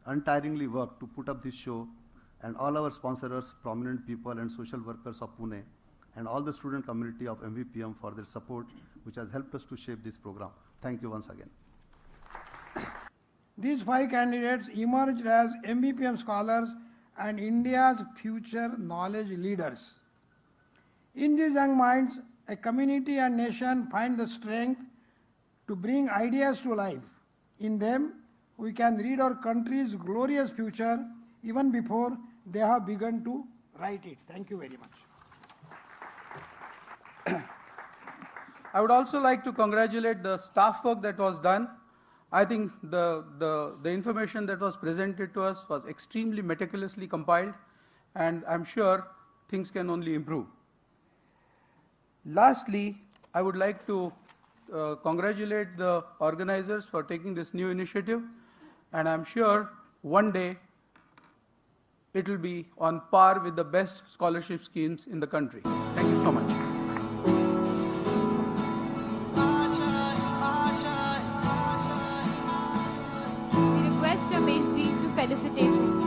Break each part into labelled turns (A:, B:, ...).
A: untiringly worked to put up this show, and all our sponsors, prominent people and social workers of Pune, and all the student community of MVPM for their support, which has helped us to shape this program. Thank you once again.
B: These 5 candidates emerged as MVPM scholars and India's future knowledge leaders. In these young minds, a community and nation find the strength to bring ideas to life. In them, we can read our country's glorious future even before they have begun to write it. Thank you very much.
C: I would also like to congratulate the staff work that was done. I think the information that was presented to us was extremely meticulously compiled, and I'm sure things can only improve. Lastly, I would like to congratulate the organizers for taking this new initiative, and I'm sure one day it will be on par with the best scholarship schemes in the country. Thank you so much.
D: We request Ramesh ji to felicitate him.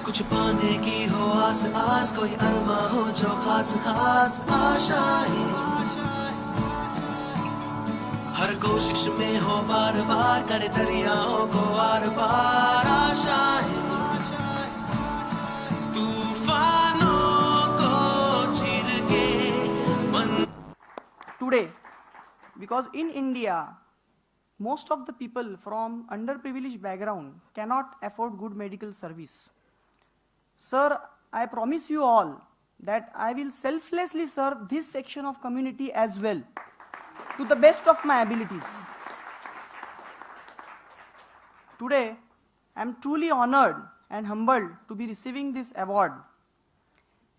E: कुछ पाने की हो आस आस, कोई अरमा हो जो खास खास आशाएं, हर कोशिश में हो बार बार, करे दरियाओं को आर पार आशाएं, तूफानों को चीर के मन।
F: Today, because in India, most of the people from underprivileged background cannot afford good medical service. Sir, I promise you all that I will selflessly serve this section of community as well, to the best of my abilities. Today, I am truly honored and humbled to be receiving this award.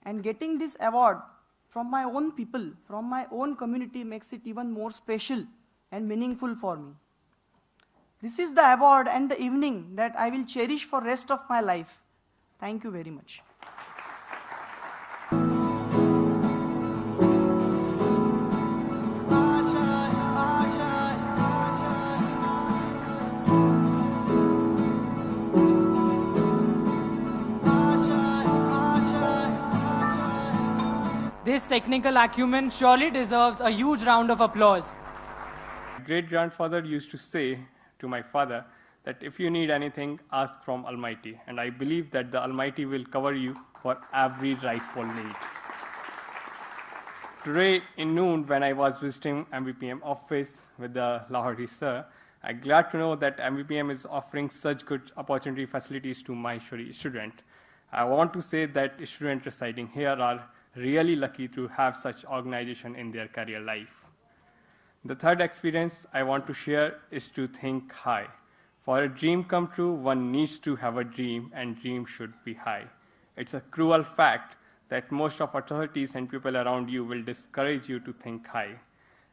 F: And getting this award from my own people, from my own community, makes it even more special and meaningful for me. This is the award and the evening that I will cherish for rest of my life. Thank you very much.
G: This technical acumen surely deserves a huge round of applause.
H: My great-grandfather used to say to my father that if you need anything, ask from Almighty. And I believe that the Almighty will cover you for every rightful need. Today in noon, when I was visiting MVPM office with the Lahori sir, I'm glad to know that MVPM is offering such good opportunity facilities to my student. I want to say that students residing here are really lucky to have such organization in their career life. The third experience I want to share is to think high. For a dream come true, one needs to have a dream, and dream should be high. It's a cruel fact that most of authorities and people around you will discourage you to think high.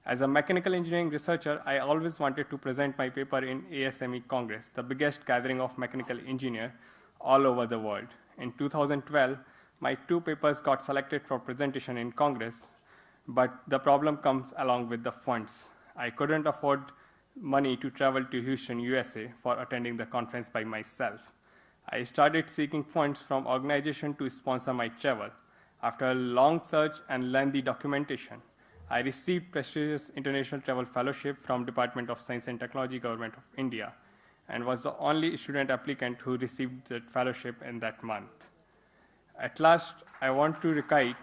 H: As a mechanical engineering researcher, I always wanted to present my paper in ASME Congress, the biggest gathering of mechanical engineers all over the world. In 2012, my 2 papers got selected for presentation in Congress, but the problem comes along with the funds. I couldn't afford money to travel to Houston, USA for attending the conference by myself. I started seeking funds from organizations to sponsor my travel. After a long search and lengthy documentation, I received prestigious international travel fellowship from Department of Science and Technology, Government of India, and was the only student applicant who received that fellowship in that month. At last, I want to recite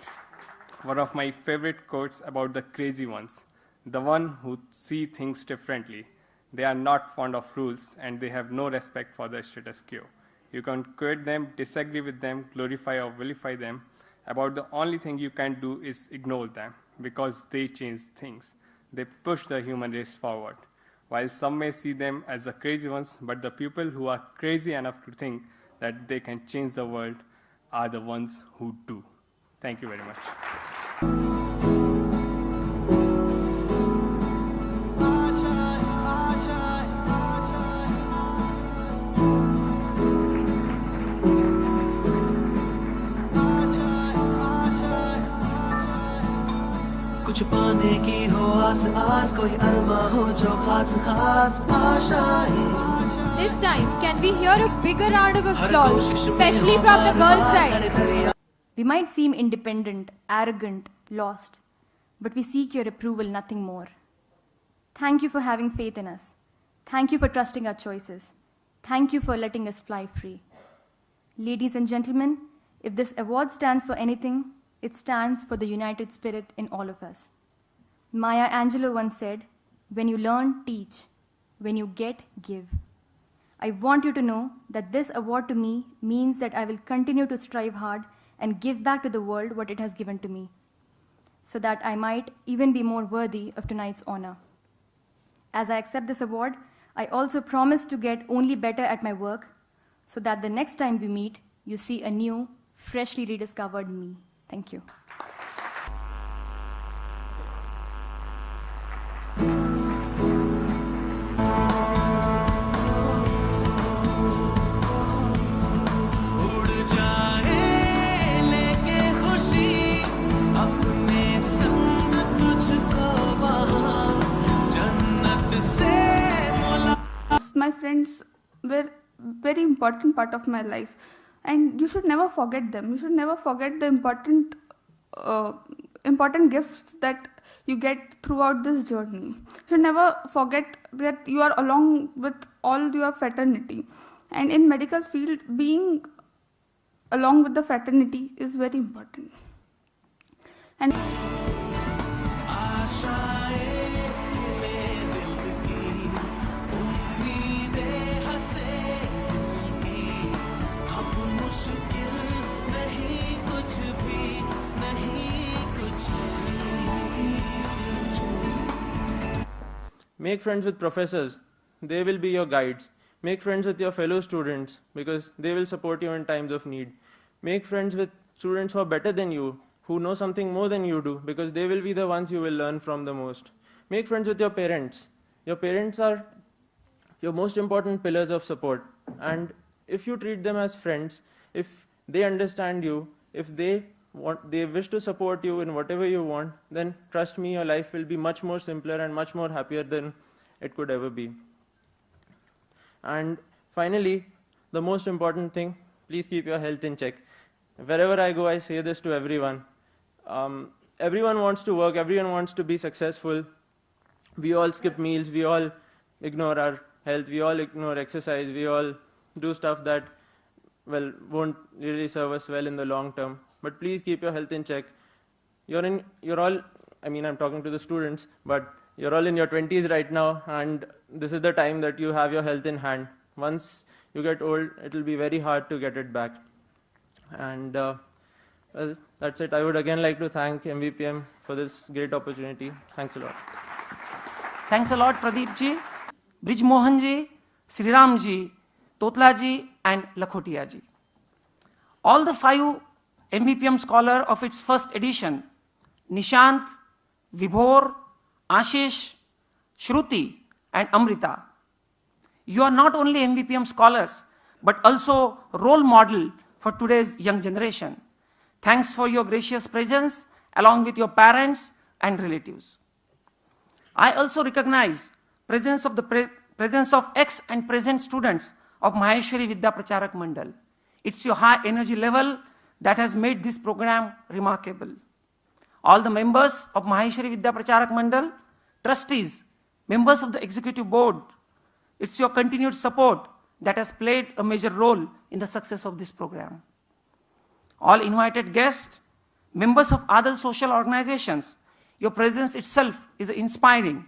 H: one of my favorite quotes about the crazy ones, the one who see things differently. They are not fond of rules, and they have no respect for the status quo. You can quote them, disagree with them, glorify or vilify them. About the only thing you can do is ignore them, because they change things. They push the human race forward. While some may see them as the crazy ones, but the people who are crazy enough to think that they can change the world are the ones who do. Thank you very much.
E: कुछ कुछ पाने की हो आस आस कोई अरमा हो जो खास खास आशाएं
D: This time, can we hear a bigger round of applause, especially from the girls' side?
I: We might seem independent, arrogant, lost, but we seek your approval, nothing more. Thank you for having faith in us. Thank you for trusting our choices. Thank you for letting us fly free. Ladies and gentlemen, if this award stands for anything, it stands for the united spirit in all of us. Maya Angelou once said, "When you learn, teach. When you get, give." I want you to know that this award to me means that I will continue to strive hard and give back to the world what it has given to me, so that I might even be more worthy of tonight's honor. As I accept this award, I also promise to get only better at my work, so that the next time we meet, you see a new, freshly rediscovered me. Thank you.
J: My friends were very important part of my life, and you should never forget them. You should never forget the important gifts that you get throughout this journey. You should never forget that you are along with all your fraternity, and in medical field, being along with the fraternity is very important. And
K: make friends with professors, they will be your guides. Make friends with your fellow students because they will support you in times of need. Make friends with students who are better than you, who know something more than you do because they will be the ones you will learn from the most. Make friends with your parents. Your parents are your most important pillars of support, and if you treat them as friends, if they understand you, if they wish to support you in whatever you want, then trust me, your life will be much more simpler and much more happier than it could ever be. And finally, the most important thing, please keep your health in check. Wherever I go, I say this to everyone. Everyone wants to work, everyone wants to be successful. We all skip meals, we all ignore our health, we all ignore exercise, we all do stuff that, well, won't really serve us well in the long term. But please keep your health in check. You're all, I mean, I'm talking to the students, but you're all in your 20s right now, and this is the time that you have your health in hand. Once you get old, it'll be very hard to get it back. And well, that's it. I would again like to thank MVPM for this great opportunity. Thanks a lot.
L: Thanks a lot, Pradeep ji, Brij Mohan ji, Sriram ji, Totla ji, and Lakhotia ji. All the 5 MVPM scholars of its first edition, Nishant, Vibhor, Ashish, Shruti, and Amrita. You are not only MVPM scholars, but also role model for today's young generation. Thanks for your gracious presence along with your parents and relatives. I also recognize presence of ex and present students of Maheshwari Vidya Pracharak Mandal. It's your high energy level that has made this program remarkable. All the members of Maheshwari Vidya Pracharak Mandal, trustees, members of the executive board, it's your continued support that has played a major role in the success of this program. All invited guests, members of other social organizations, your presence itself is inspiring.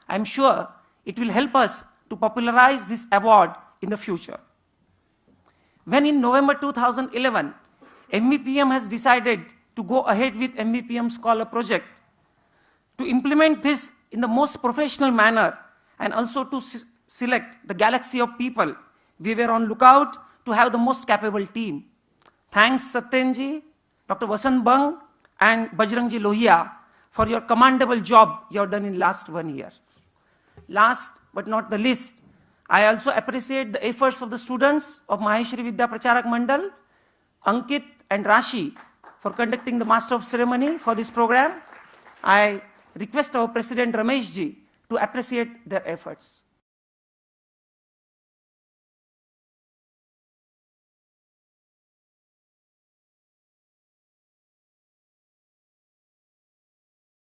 L: I'm sure it will help us to popularize this award in the future. When in November 2011, MVPM has decided to go ahead with MVPM Scholar Project to implement this in the most professional manner and also to select the galaxy of people, we were on lookout to have the most capable team. Thanks Satyenji, Dr. Vasant Bang, and Bajrangji Lohia for your commendable job you have done in last 1 year. Last but not the least, I also appreciate the efforts of the students of Maheshwari Vidya Pracharak Mandal, Ankit and Rashi for conducting the Master of Ceremony for this program. I request our President Ramesh ji to appreciate their efforts.